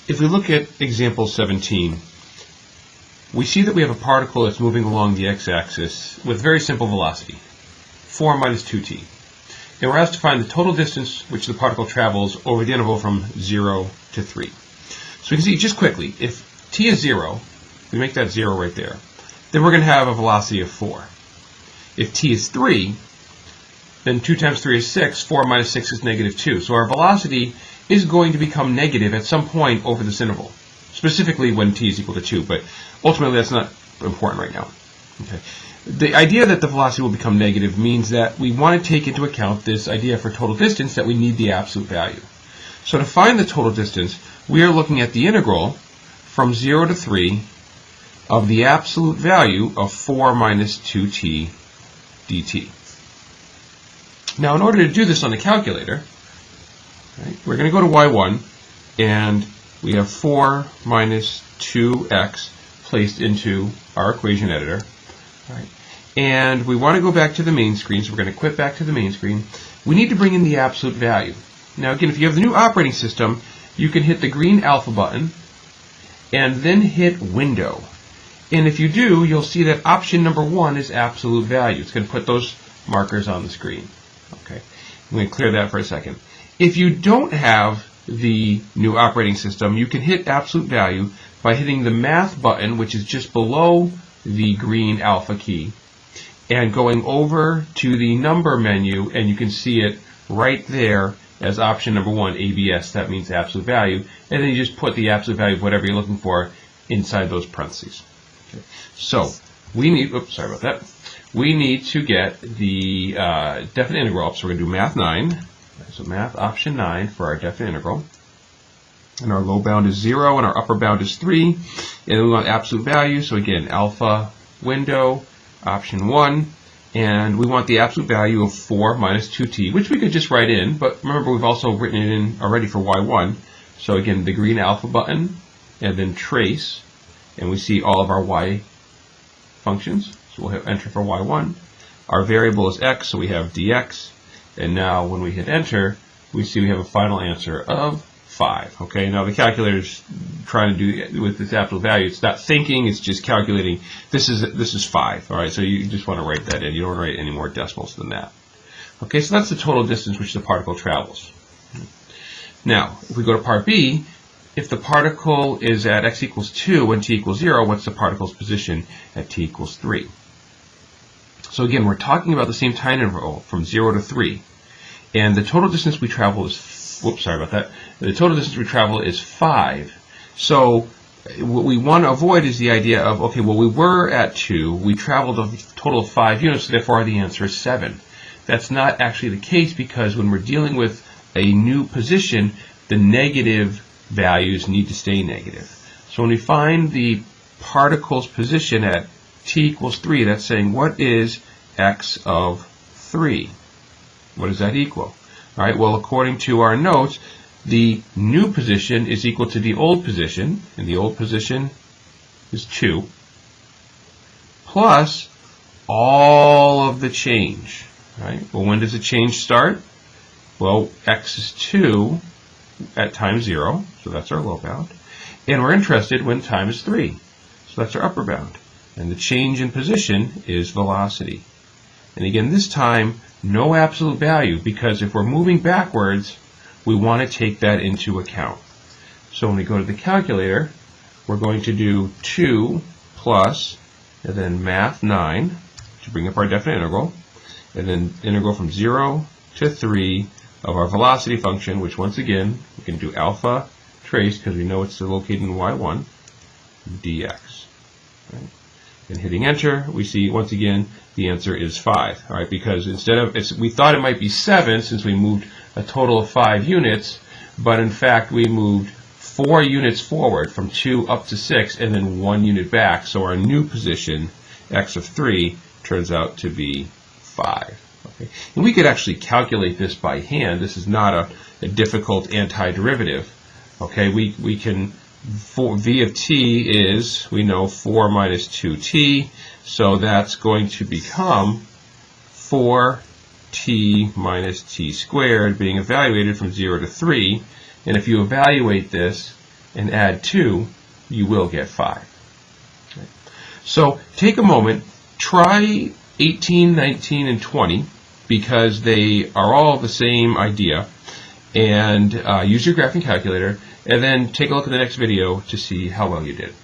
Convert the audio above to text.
if we look at example 17, we see that we have a particle that's moving along the x-axis with very simple velocity, 4 minus 2t. And we're asked to find the total distance which the particle travels over the interval from 0 to 3. So we can see just quickly, if t is 0, we make that 0 right there, then we're going to have a velocity of 4. If t is 3, then 2 times 3 is 6, 4 minus 6 is negative 2. So our velocity is going to become negative at some point over this interval, specifically when t is equal to 2, but ultimately that's not important right now. Okay. The idea that the velocity will become negative means that we want to take into account this idea for total distance that we need the absolute value. So to find the total distance, we are looking at the integral from 0 to 3 of the absolute value of 4 minus 2t dt. Now in order to do this on the calculator, right, we're going to go to y1, and we have 4 minus 2x placed into our equation editor. Right. And we want to go back to the main screen, so we're going to quit back to the main screen. We need to bring in the absolute value. Now again, if you have the new operating system, you can hit the green alpha button and then hit window. And if you do, you'll see that option number 1 is absolute value. It's going to put those markers on the screen. Okay. I'm going to clear that for a second. If you don't have the new operating system, you can hit absolute value by hitting the math button, which is just below the green alpha key, and going over to the number menu, and you can see it right there as option number 1, ABS. That means absolute value, and then you just put the absolute value of whatever you're looking for inside those parentheses. Okay. So we need, oops, sorry about that. We need to get the definite integral up, so we're going to do math 9. So math option 9 for our definite integral. And our low bound is 0, and our upper bound is 3. And then we want absolute value, so again, alpha window, option 1. And we want the absolute value of 4 minus 2t, which we could just write in, but remember we've also written it in already for y1. So again, the green alpha button, and then trace, and we see all of our y functions. So we'll hit enter for y1. Our variable is x, so we have dx. And now when we hit enter, we see we have a final answer of 5. Okay, now the calculator's trying to do with this absolute value. It's not thinking, it's just calculating. This is 5. All right, so you just want to write that in. You don't write any more decimals than that. Okay, so that's the total distance which the particle travels. Now, if we go to part B, if the particle is at x equals 2 when t equals 0, what's the particle's position at t equals 3? So again, we're talking about the same time interval from 0 to 3. And the total distance we travel is, whoops, sorry about that. The total distance we travel is 5. So what we want to avoid is the idea of, okay, well, we were at 2. We traveled a total of 5 units, so therefore the answer is 7. That's not actually the case, because when we're dealing with a new position, the negative values need to stay negative. So when we find the particle's position at t equals 3, that's saying what is x of 3? What does that equal? All right, well, according to our notes, the new position is equal to the old position, and the old position is 2, plus all of the change. Right? Well, when does the change start? Well, x is 2 at time 0, so that's our low bound. And we're interested when time is 3, so that's our upper bound. And the change in position is velocity. And again, this time, no absolute value, because if we're moving backwards, we want to take that into account. So when we go to the calculator, we're going to do 2 plus, and then math 9 to bring up our definite integral, and then integral from 0 to 3 of our velocity function, which once again, we can do alpha trace because we know it's located in y1, dx. Right? And hitting enter, we see once again the answer is 5. All right, because instead of, we thought it might be 7 since we moved a total of 5 units, but in fact we moved 4 units forward from 2 up to 6 and then 1 unit back. So our new position, x of 3, turns out to be 5. Okay. And we could actually calculate this by hand. This is not a difficult antiderivative. Okay, we can, v of t is, we know, 4 minus 2t, so that's going to become 4t minus t squared, being evaluated from 0 to 3. And if you evaluate this, and add 2, you will get 5. Okay. So take a moment, try 18, 19, and 20, because they are all the same idea, and use your graphing calculator, and then take a look at the next video to see how well you did.